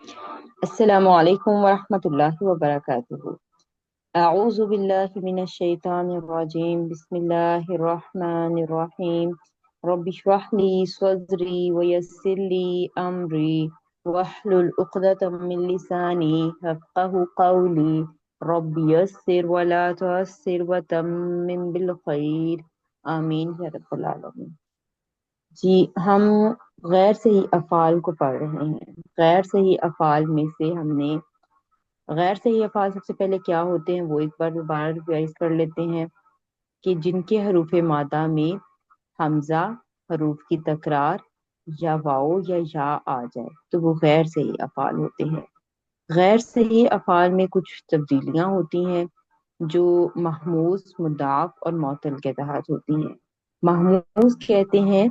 السلام علیکم ورحمۃ اللہ وبرکاتہ۔ اعوذ باللہ من الشیطان الرجیم، بسم اللہ الرحمن الرحیم۔ رب اشرح لی صدری ویسر لی امری واحلل عقدۃ من لسانی یفقہوا قولی۔ رب یسر ولا تعسر وتمم بالخیر، آمین یا رب العالمین۔ جی، ہم غیر صحیح افعال کو پڑھ رہے ہیں۔ غیر صحیح افعال میں سے ہم نے غیر صحیح افعال سب سے پہلے کیا ہوتے ہیں وہ ایک بار دوبارہ ریوائز کر لیتے ہیں کہ جن کے حروف مادہ میں حمزہ، حروف کی تکرار یا واؤ یا یا آ جائے تو وہ غیر صحیح افعال ہوتے ہیں۔ غیر صحیح افعال میں کچھ تبدیلیاں ہوتی ہیں جو محموز، مضاف اور معطل کے تحت ہوتی ہیں۔ محموز کہتے ہیں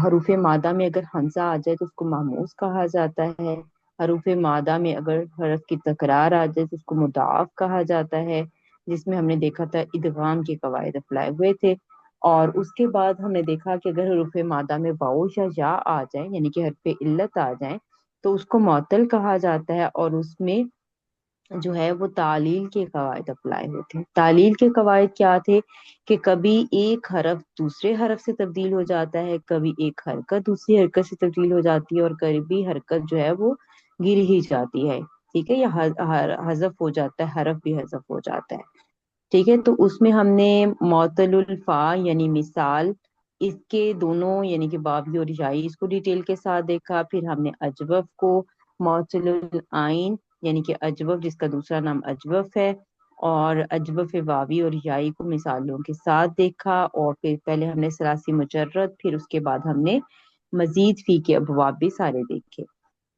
حروف مادہ میں اگر حمزہ آ جائے تو اس کو محموز کہا جاتا ہے۔ حروف مادہ میں اگر حرف کی تکرار آ جائے تو اس کو مضاعف کہا جاتا ہے، جس میں ہم نے دیکھا تھا ادغام کے قواعد اپلائی ہوئے تھے۔ اور اس کے بعد ہم نے دیکھا کہ اگر حروف مادہ میں واؤ یا آ جائیں یعنی کہ حرف علت آ جائیں تو اس کو معطل کہا جاتا ہے، اور اس میں جو ہے وہ تعلیل کے قواعد اپلائی ہوتے ہیں۔ تعلیل کے قواعد کیا تھے کہ کبھی ایک حرف دوسرے حرف سے تبدیل ہو جاتا ہے، کبھی ایک حرکت دوسری حرکت سے تبدیل ہو جاتی ہے، اور کبھی حرکت جو ہے وہ گر ہی جاتی ہے، ٹھیک ہے، یا حذف ہو جاتا ہے، حرف بھی حذف ہو جاتا ہے، ٹھیک ہے۔ تو اس میں ہم نے معطل الفا یعنی مثال، اس کے دونوں یعنی کہ بابی اور یائی، اس کو ڈیٹیل کے ساتھ دیکھا۔ پھر ہم نے اجوف کو، معطل العین یعنی کہ اجوف جس کا دوسرا نام اجوف ہے، اور اجوف واوی اور یائی کو مثالوں کے ساتھ دیکھا، اور پھر پہلے ہم نے ثلاثی مجرد، پھر اس کے بعد ہم نے مزید فی کے ابواب بھی سارے دیکھے۔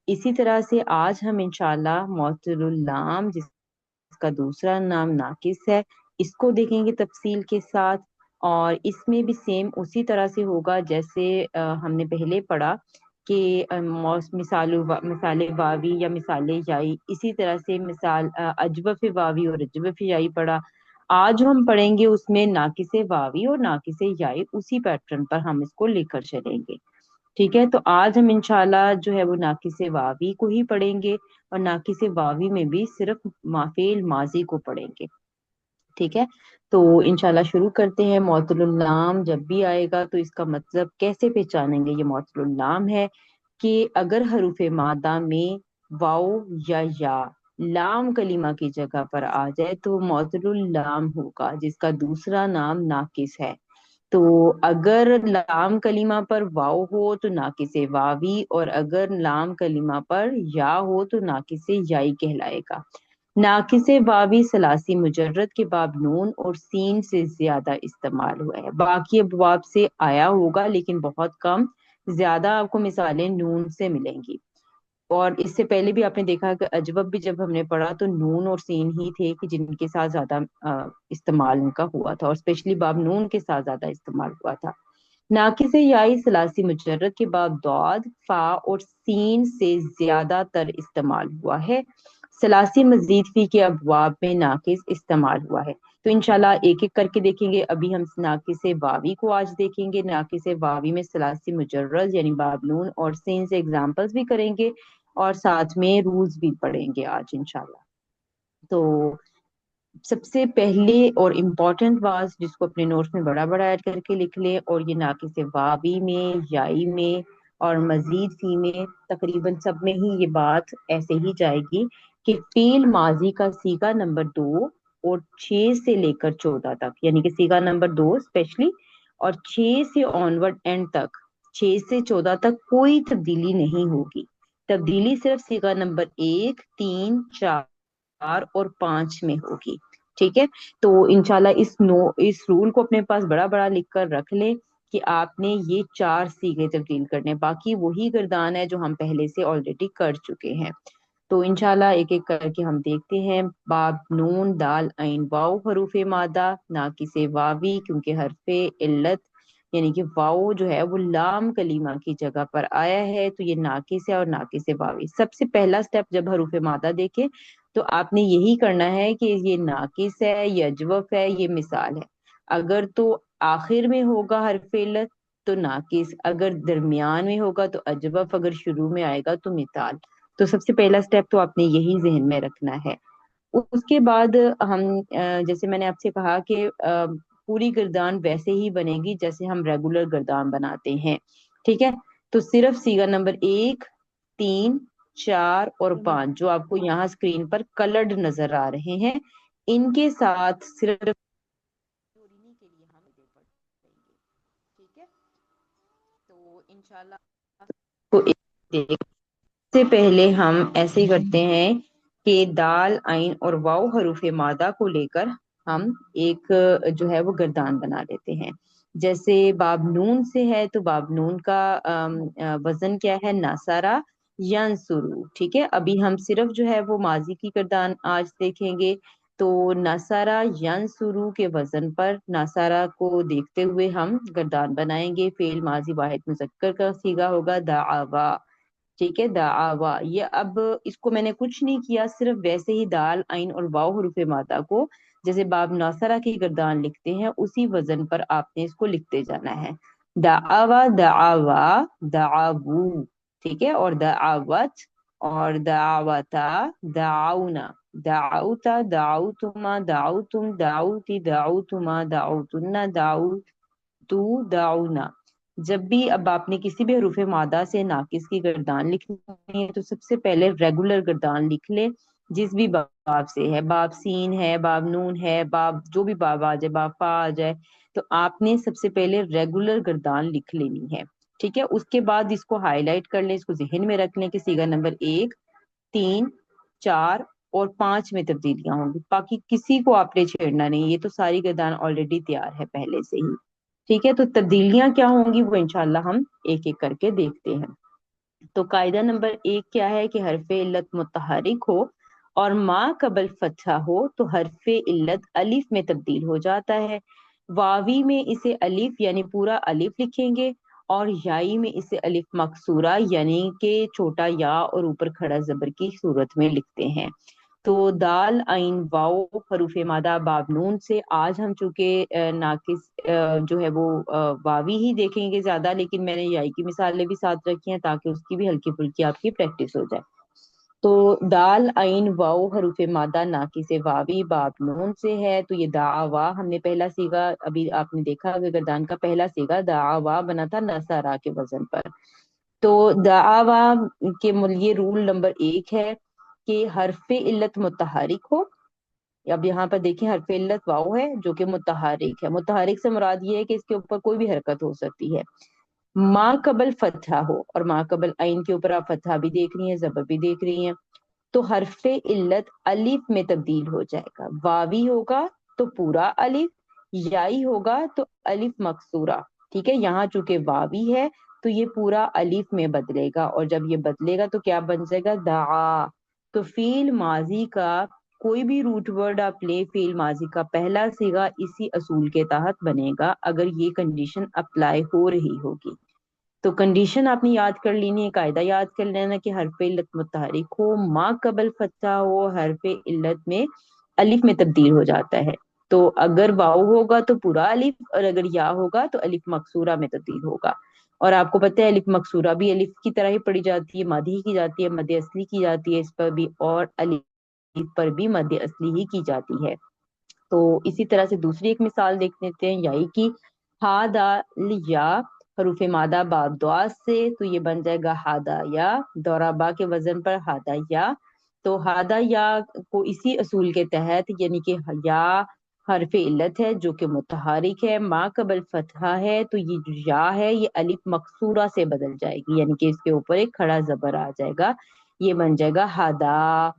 اسی طرح سے آج ہم انشاءاللہ معطل اللام جس کا دوسرا نام ناقص ہے اس کو دیکھیں گے تفصیل کے ساتھ، اور اس میں بھی سیم اسی طرح سے ہوگا جیسے ہم نے پہلے پڑھا کہ مثال واوی یا مثال یائی، اسی طرح سے مثال اجوف واوی اور اجوف یائی پڑھا۔ آج جو ہم پڑھیں گے اس میں ناقص واوی اور ناقص یائی اسی پیٹرن پر ہم اس کو لے کر چلیں گے، ٹھیک ہے۔ تو آج ہم انشاءاللہ جو ہے وہ ناقص واوی کو ہی پڑھیں گے، اور ناقص واوی میں بھی صرف فعل ماضی کو پڑھیں گے، ٹھیک ہے۔ تو انشاءاللہ شروع کرتے ہیں۔ معطل اللام جب بھی آئے گا تو اس کا مطلب کیسے پہچانیں گے یہ معطل اللام ہے کہ اگر حروف مادہ میں واؤ یا لام کلمہ کی جگہ پر آ جائے تو معطل اللام ہوگا جس کا دوسرا نام ناقص ہے۔ تو اگر لام کلمہ پر واؤ ہو تو ناقص واوی، اور اگر لام کلمہ پر یا ہو تو ناقص یائی کہلائے گا۔ ناقص واوی ثلاثی مجرد کے باب نون اور سین سے زیادہ استعمال ہوا ہے، باقی ابواب سے آیا ہوگا لیکن بہت کم، زیادہ آپ کو مثالیں نون سے ملیں گی۔ اور اس سے پہلے بھی آپ نے دیکھا کہ اجوب بھی جب ہم نے پڑھا تو نون اور سین ہی تھے کہ جن کے ساتھ زیادہ استعمال ان کا ہوا تھا، اور اسپیشلی باب نون کے ساتھ زیادہ استعمال ہوا تھا۔ ناقص یائی ثلاثی مجرد کے بعد ضاد، فا اور سین سے زیادہ تر استعمال ہوا ہے۔ ثلاثی مزید فی کے ابواب میں ناقص استعمال ہوا ہے۔ تو انشاءاللہ ایک ایک کر کے دیکھیں گے۔ ابھی ہم ناقص واوی کو آج دیکھیں گے۔ ناقص واوی میں ثلاثی مجرد یعنی باب نون اور سین سے ایگزامپلز بھی کریں گے، اور ساتھ میں رولز بھی پڑھیں گے آج انشاءاللہ۔ تو سب سے پہلے اور امپورٹنٹ بات جس کو اپنے نوٹس میں بڑا بڑا ایڈ کر کے لکھ لیں، اور یہ ناقص واوی میں، یائی میں اور مزید فی میں تقریباً سب میں ہی یہ بات ایسے ہی جائے گی کہ فعل ماضی کا صیغہ نمبر 2 اور 6 سے لے کر 14 تک، یعنی کہ صیغہ نمبر 2 اسپیشلی، اور 6 سے آنورڈ اینڈ تک، 6 سے 14 تک کوئی تبدیلی نہیں ہوگی۔ تبدیلی صرف صیغہ نمبر 1، 3، 4 اور 5 میں ہوگی، ٹھیک ہے۔ تو انشاءاللہ اس رول کو اپنے پاس بڑا بڑا لکھ کر رکھ لیں کہ آپ نے یہ 4 صیغے تبدیل کرنے، باقی وہی گردان ہے جو ہم پہلے سے آلریڈی کر چکے ہیں۔ تو انشاءاللہ ایک ایک کر کے ہم دیکھتے ہیں۔ باب نون دال عین واؤ حروف مادہ، ناقص واوی کیونکہ حرف علت یعنی کہ واؤ جو ہے وہ لام کلیمہ کی جگہ پر آیا ہے تو یہ ناقص ہے، اور ناقص واوی سب سے پہلا سٹیپ جب حروف مادہ دیکھے تو آپ نے یہی کرنا ہے کہ یہ ناقص ہے، یہ اجوف ہے، یہ مثال ہے۔ اگر تو آخر میں ہوگا حرف علت تو ناقص، اگر درمیان میں ہوگا تو اجوف، اگر شروع میں آئے گا تو مثال۔ تو سب سے پہلا اسٹیپ تو آپ نے یہی ذہن میں رکھنا ہے۔ اس کے بعد ہم جیسے میں نے آپ سے کہا کہ پوری گردان ویسے ہی بنے گی جیسے ہم ریگولر گردان بناتے ہیں، ٹھیک ہے؟ تو صرف سیگا نمبر 1، 3، 4 اور 5 جو آپ کو یہاں اسکرین پر کلرڈ نظر آ رہے ہیں، ان کے ساتھ صرف جوڑنے کے لیے ہم آگے بڑھیں گے، ٹھیک ہے؟ تو انشاءاللہ کو دیکھ سے پہلے ہم ایسے ہی کرتے ہیں کہ دال، عین اور واو حروف مادہ کو لے کر ہم ایک جو ہے وہ گردان بنا لیتے ہیں۔ جیسے باب نون سے ہے تو باب نون کا وزن کیا ہے؟ ناسارا ینسرو، ٹھیک ہے؟ ابھی ہم صرف جو ہے وہ ماضی کی گردان آج دیکھیں گے، تو ناسارا ینسرو کے وزن پر ناسارا کو دیکھتے ہوئے ہم گردان بنائیں گے۔ فعل ماضی واحد مذکر کا صیغہ ہوگا دعوا، ٹھیک ہے؟ دعوا، یہ اب اس کو میں نے کچھ نہیں کیا، صرف ویسے ہی دال، عین اور واو حروف مادہ کو جیسے باب ناصرہ کی گردان لکھتے ہیں اسی وزن پر آپ نے اس کو لکھتے جانا ہے۔ دعوا، دعوا، دعوو، ٹھیک ہے؟ اور دعوت اور دعوتا، دعونا، دعوتا، دعوتما، دعوتم، دعوتی، دعوتما، دعوتن، دعوتو، دعونا۔ جب بھی اب آپ نے کسی بھی حروف مادہ سے ناقص کی گردان لکھنی ہے تو سب سے پہلے ریگولر گردان لکھ لے، جس بھی باب سے ہے، باب سین ہے، باب نون ہے، باب جو بھی باب آ جائے، باب فا آ جائے، تو آپ نے سب سے پہلے ریگولر گردان لکھ لینی ہے، ٹھیک ہے؟ اس کے بعد اس کو ہائی لائٹ کر لیں، اس کو ذہن میں رکھ لیں کہ صیغہ نمبر 1، 3، 4 اور 5 میں تبدیلیاں ہوں گی، باقی کسی کو آپ نے چھیڑنا نہیں، یہ تو ساری گردان آلریڈی تیار ہے پہلے سے ہی، ٹھیک ہے؟ تو تبدیلیاں کیا ہوں گی وہ انشاءاللہ ہم ایک ایک کر کے دیکھتے ہیں۔ تو قاعدہ نمبر 1 کیا ہے کہ حرف علت متحرک ہو اور ما قبل فتحہ ہو تو حرف علت الف میں تبدیل ہو جاتا ہے۔ واوی میں اسے الف یعنی پورا الف لکھیں گے، اور یائی میں اسے الف مکسورہ یعنی کہ چھوٹا یا اور اوپر کھڑا زبر کی صورت میں لکھتے ہیں۔ تو دال، عین، واو حروف مادہ باب نون سے آج ہم چونکہ ناقص جو ہے وہ واوی ہی دیکھیں گے زیادہ، لیکن میں نے یائی کی مثالیں بھی ساتھ رکھی ہیں تاکہ اس کی بھی ہلکی پھلکی آپ کی پریکٹس ہو جائے۔ تو دال، عین، واو حروف مادہ ناقص واوی باب نون سے ہے، تو یہ دعوا ہم نے پہلا صیغہ ابھی آپ نے دیکھا کہ گردان کا پہلا صیغہ دعوا بنا تھا نصارا کے وزن پر۔ تو دعوا کے یہ رول نمبر 1 ہے کہ حرف علت متحرک ہو۔ اب یہاں پر دیکھیں حرف علت واو ہے جو کہ متحرک ہے، متحرک سے مراد یہ ہے کہ اس کے اوپر کوئی بھی حرکت ہو سکتی ہے۔ ما قبل فتحہ ہو، اور ما قبل عین کے اوپر آپ فتحہ بھی دیکھ رہی ہیں، زبر بھی دیکھ رہی ہیں، تو حرف علت الف میں تبدیل ہو جائے گا۔ واوی ہوگا تو پورا الف، یائی ہوگا تو الف مکسورہ، ٹھیک ہے؟ یہاں چونکہ واوی ہے تو یہ پورا الف میں بدلے گا، اور جب یہ بدلے گا تو کیا بن جائے گا؟ دعا۔ تو فعل ماضی کا کوئی بھی روٹ ورڈ آپ لے، فعل ماضی کا پہلا صیغہ اسی اصول کے تحت بنے گا اگر یہ کنڈیشن اپلائی ہو رہی ہوگی۔ تو کنڈیشن آپ نے یاد کر لینی ہے، قاعدہ یاد کر لینا کہ حرف علت متحرک ہو، ما قبل فتحہ ہو، حرف علت میں الف میں تبدیل ہو جاتا ہے۔ تو اگر واو ہوگا تو پورا الف، اور اگر یا ہوگا تو الف مکسورہ میں تبدیل ہوگا۔ اور آپ کو پتہ ہے الف مکسورہ بھی الف کی طرح ہی پڑھی جاتی ہے، مد ہی کی جاتی ہے، مد اصلی کی جاتی ہے اس پر بھی، اور الف پر بھی مد اصلی ہی کی جاتی ہے۔ تو اسی طرح سے دوسری ایک مثال دیکھ لیتے ہیں یائی کی، ہا دال یا حروف مادہ باب دعا سے، تو یہ بن جائے گا ہادا یا، دورہ با کے وزن پر ہادا یا۔ تو ہادا یا کو اسی اصول کے تحت یعنی کہ یا حرف علت ہے جو کہ متحرک ہے، ما قبل فتحہ ہے، تو یہ جو یا ہے یہ الف مکسورہ سے بدل جائے گی، یعنی کہ اس کے اوپر ایک کھڑا زبر آ جائے گا، یہ بن جائے گا ہادا،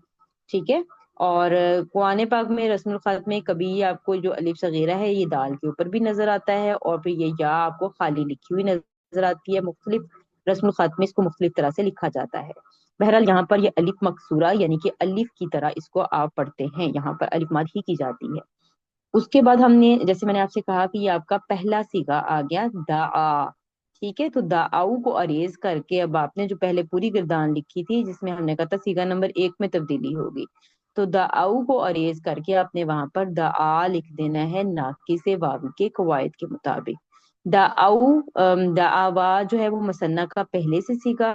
ٹھیک ہے؟ اور قرآن پاک میں رسم الخط میں کبھی آپ کو جو الف صغیرہ ہے یہ دال کے اوپر بھی نظر آتا ہے، اور پھر یہ یا آپ کو خالی لکھی ہوئی نظر آتی ہے، مختلف رسم الخط میں اس کو مختلف طرح سے لکھا جاتا ہے۔ بہرحال یہاں پر یہ الف مکسورہ یعنی کہ الف کی طرح اس کو آپ پڑھتے ہیں، یہاں پر الف مد ہی کی جاتی ہے۔ اس کے بعد ہم نے جیسے میں نے آپ سے کہا کہ یہ آپ کا پہلا صیغہ آ گیا دعا، ٹھیک ہے؟ تو دعاؤ کو اریز کر کے اب آپ نے جو پہلے پوری گردان لکھی تھی جس میں ہم نے کہا تھا صیغہ نمبر 1 میں تبدیلی ہوگی، تو دعاؤ کو اریز کر کے آپ نے وہاں پر دعا لکھ دینا ہے ناقص واو کے قواعد کے مطابق۔ دعاؤ دعوا جو ہے وہ مثنیٰ کا پہلے سے صیغہ،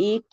1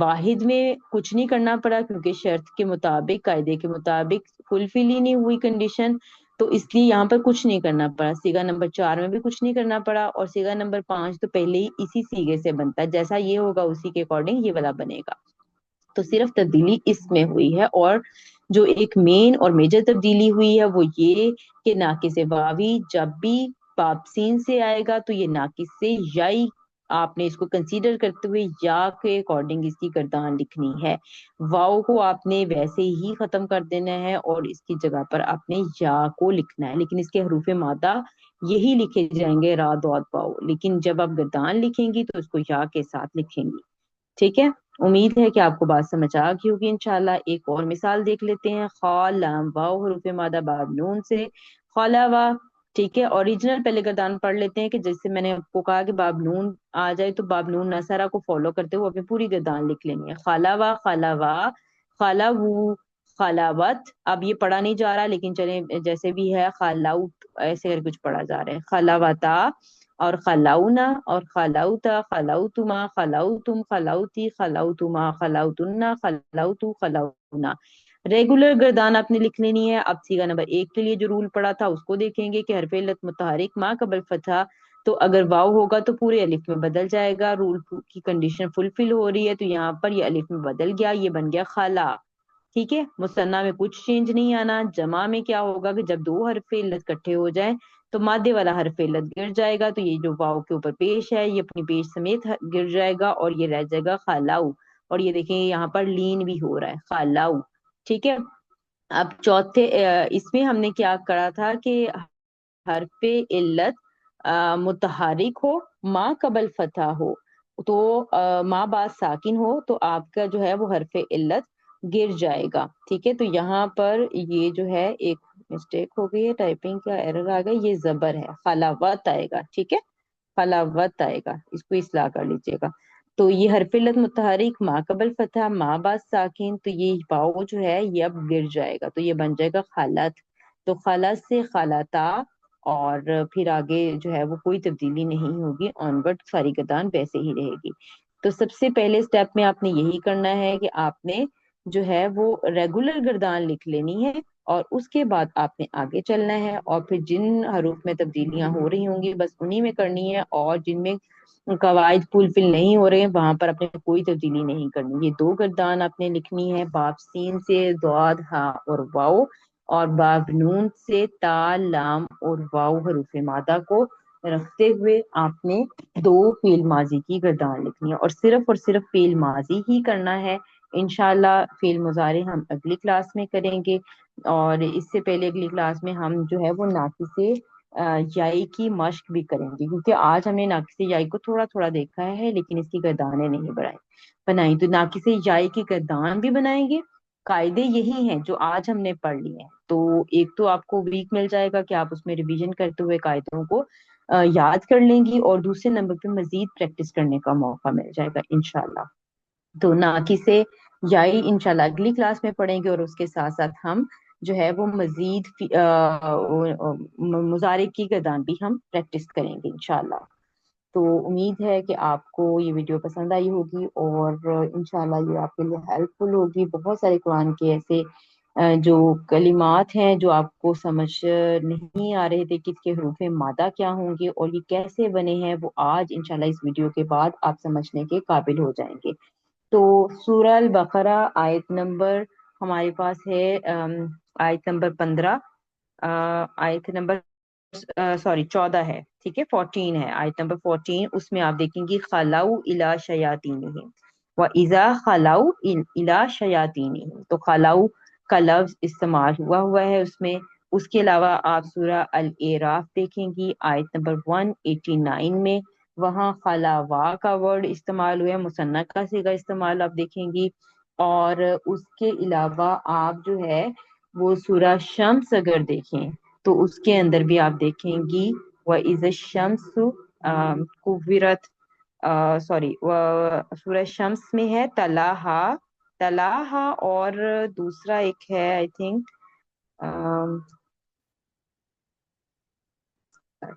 واحد میں کچھ نہیں کرنا پڑا کیونکہ شرط کے مطابق قاعدے کے مطابق فلفل ہی نہیں ہوئی کنڈیشن، تو اس لیے یہاں پر کچھ نہیں کرنا پڑا۔ سیگا نمبر 4 میں بھی کچھ نہیں کرنا پڑا، اور سیگا نمبر 5 تو پہلے ہی اسی سیگے سے بنتا ہے، جیسا یہ ہوگا اسی کے اکارڈنگ یہ والا بنے گا۔ تو صرف تبدیلی اس میں ہوئی ہے، اور جو ایک مین اور میجر تبدیلی ہوئی ہے وہ یہ کہ ناقص واوی جب بھی باب سین سے آئے گا تو یہ ناقص سے یائی آپ نے اس کو کنسیڈر کرتے ہوئے یا کے اکارڈنگ اس کی گردان لکھنی ہے۔ واؤ کو آپ نے ویسے ہی ختم کر دینا ہے اور اس کی جگہ پر آپ نے یا کو لکھنا ہے، لیکن اس کے حروف مادہ یہی لکھے جائیں گے را داد واؤ، لیکن جب آپ گردان لکھیں گی تو اس کو یا کے ساتھ لکھیں گی۔ ٹھیک ہے، امید ہے کہ آپ کو بات سمجھ آ گئی ہوگی انشاءاللہ۔ ایک اور مثال دیکھ لیتے ہیں، خا لام واو حروف مادہ باب نون سے خالاوا۔ ٹھیک ہے، اوریجنل پہلے گردان پڑھ لیتے ہیں کہ جیسے میں نے آپ کو کہا کہ باب نون آ جائے تو باب نون نصرہ کو فالو کرتے ہوئے اپنی پوری گردان لکھ لینی ہے۔ خالاوا خالاوا خالاو خالاوت، اب یہ پڑھا نہیں جا رہا لیکن چلیں جیسے بھی ہے، خالاوت ایسے کر کچھ پڑھا جا رہا ہے، خالاوتا اور خلاؤنا اور خلاؤتا خلاؤتما خلاؤتم خلاؤتی خلاؤتما خلاؤتنا خلاؤتو خلاؤنا۔ ریگولر گردان آپ نے لکھ لینی ہے۔ اب سیگا نمبر 1 کے لیے جو رول پڑا تھا اس کو دیکھیں گے کہ حرف علت متحرک ما قبل فتح، تو اگر واو ہوگا تو پورے الف میں بدل جائے گا، رول کی کنڈیشن فلفل ہو رہی ہے تو یہاں پر یہ الف میں بدل گیا، یہ بن گیا خالا۔ ٹھیک ہے، مثنیٰ میں کچھ چینج نہیں آنا۔ جمع میں کیا ہوگا کہ جب 2 حرف علت اکٹھے ہو جائیں تو مادے والا حرف علت گر جائے گا، تو یہ جو واو کے اوپر پیش ہے یہ اپنی پیش سمیت گر جائے گا اور یہ رہ جائے گا خالاؤ، اور یہ دیکھیں یہاں پر لین بھی ہو رہا ہے خالاؤ۔ ٹھیک ہے، اب چوتھے اس میں ہم نے کیا کرا تھا کہ حرف علت متحرک ہو، ما قبل فتح ہو، تو ما بعد ساکن ہو تو آپ کا جو ہے وہ حرف علت گر جائے گا۔ ٹھیک ہے، تو یہاں پر یہ جو ہے ایک مسٹیک ہو گئی ہے، ٹائپنگ کا ایرر آ گیا، یہ زبر ہے، خلاوت آئے گا۔ ٹھیک ہے، خلاوت آئے گا، اس کو اصلاح کر لیجیے گا۔ تو یہ حرف علت متحرک ما قبل فتح ما بعد ساکن، تو یہ واو جو ہے یہ اب گر جائے گا تو یہ بن جائے گا خالت، تو خالت سے خالتا، اور پھر آگے جو ہے وہ کوئی تبدیلی نہیں ہوگی، آنورڈ ساری گردان ویسے ہی رہے گی۔ تو سب سے پہلے سٹیپ میں آپ نے یہی کرنا ہے کہ آپ نے جو ہے وہ ریگولر گردان لکھ لینی ہے، اور اس کے بعد آپ نے آگے چلنا ہے، اور پھر جن حروف میں تبدیلیاں ہو رہی ہوں گی بس انہی میں کرنی ہے، اور جن میں قواعد فلفل نہیں ہو رہے ہیں وہاں پر آپ نے کوئی تبدیلی نہیں کرنی۔ یہ 2 گردان آپ نے لکھنی ہے، باب سین سے ضاد ہا اور واؤ، اور باب نون سے تا لام اور واؤ حروف مادہ کو رکھتے ہوئے آپ نے 2 فعل ماضی کی گردان لکھنی ہے، اور صرف فعل ماضی ہی کرنا ہے۔ انشاءاللہ فعل مضارع ہم اگلی کلاس میں کریں گے، اور اس سے پہلے اگلی کلاس میں ہم جو ہے وہ ناقص یائی کی مشق بھی کریں گے، کیونکہ آج ہم نے ناقص یائی کو تھوڑا تھوڑا دیکھا ہے لیکن اس کی گردانیں نہیں بنائی، تو ناقص یائی کی گردان بھی بنائیں گے۔ قاعدے یہی ہیں جو آج ہم نے پڑھ لیے ہیں، تو ایک تو آپ کو ویک مل جائے گا کہ آپ اس میں ریویژن کرتے ہوئے قاعدوں کو یاد کر لیں گی، اور دوسرے نمبر پہ مزید پریکٹس کرنے کا موقع مل جائے گا انشاءاللہ۔ تو ناقص یائی انشاءاللہ اگلی کلاس میں پڑھیں گے، اور اس کے ساتھ ساتھ ہم جو ہے وہ مزید مضارع کی گردان بھی ہم پریکٹس کریں گے انشاءاللہ۔ تو امید ہے کہ آپ کو یہ ویڈیو پسند آئی ہوگی، اور انشاءاللہ یہ آپ کے لیے ہیلپ فل ہوگی۔ بہت سارے قرآن کے ایسے جو کلمات ہیں جو آپ کو سمجھ نہیں آ رہے تھے کہ اس کے حروف مادہ کیا ہوں گے اور یہ کیسے بنے ہیں، وہ آج انشاءاللہ اس ویڈیو کے بعد آپ سمجھنے کے قابل ہو جائیں گے۔ تو سورہ البقرہ آیت نمبر ہمارے پاس ہے آیت نمبر 15، آیت نمبر 14 ہے، ٹھیک ہے، 14 ہے، آیت نمبر 14، اس میں آپ دیکھیں گی خَلَوْا إِلَىٰ شَيَاطِینِهِمْ وَإِذَا خَلَوْا إِلَىٰ شَيَاطِینِهِمْ، تو خَلَوْا کا لفظ استعمال ہوا ہے اس میں۔ اس کے علاوہ آپ سورہ الاعراف دیکھیں گی آیت نمبر 189 میں، وہاں خلاوا کا ورڈ استعمال ہوا ہے، مثنیٰ کا صیغہ استعمال آپ دیکھیں گی۔ اور اس کے علاوہ آپ جو ہے وہ سورہ شمس اگر دیکھیں تو اس کے اندر بھی آپ دیکھیں گی وَإِذَا الشَّمْسُ كُوِّرَتْ، سوری سورہ شمس میں ہے تلاہا، تلاہا، اور دوسرا ایک ہے آئی تھنک،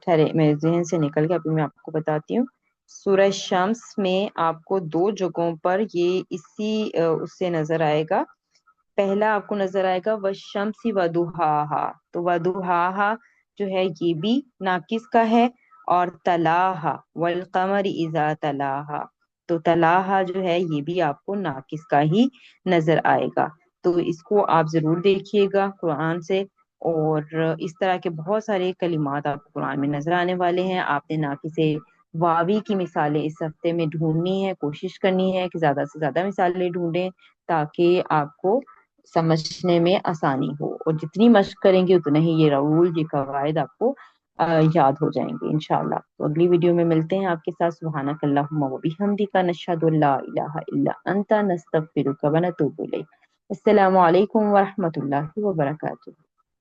ٹھہرے میرے ذہن سے نکل گیا، ابھی میں آپ کو بتاتی ہوں۔ سورہ شمس میں آپ کو دو جگہوں پر یہ اسی اس سے نظر آئے گا. پہلا آپ کو نظر آئے گا والشمس وضحاہا، تو وضحاہا جو ہے یہ بھی ناقص کا ہے، اور تلاہا والقمر اذا تلاہا، تو تلاہا جو ہے یہ بھی آپ کو ناقص کا ہی نظر آئے گا. تو اس کو آپ ضرور دیکھیے گا قرآن سے. اور اس طرح کے بہت سارے کلمات آپ کو قرآن میں نظر آنے والے ہیں. آپ نے ناقص واوی کی مثالیں اس ہفتے میں ڈھونڈنی ہے، کوشش کرنی ہے کہ زیادہ سے زیادہ مثالیں ڈھونڈیں تاکہ آپ کو سمجھنے میں آسانی ہو. اور جتنی مشق کریں گے اتنا ہی یہ رول، یہ قواعد آپ کو یاد ہو جائیں گے انشاءاللہ. تو اگلی ویڈیو میں ملتے ہیں آپ کے ساتھ. سبحانک اللہم و بحمدک، نشہد ان لا الہ الا انت، نستغفرک و نتوب الیک. السلام علیکم ورحمۃ اللہ وبرکاتہ.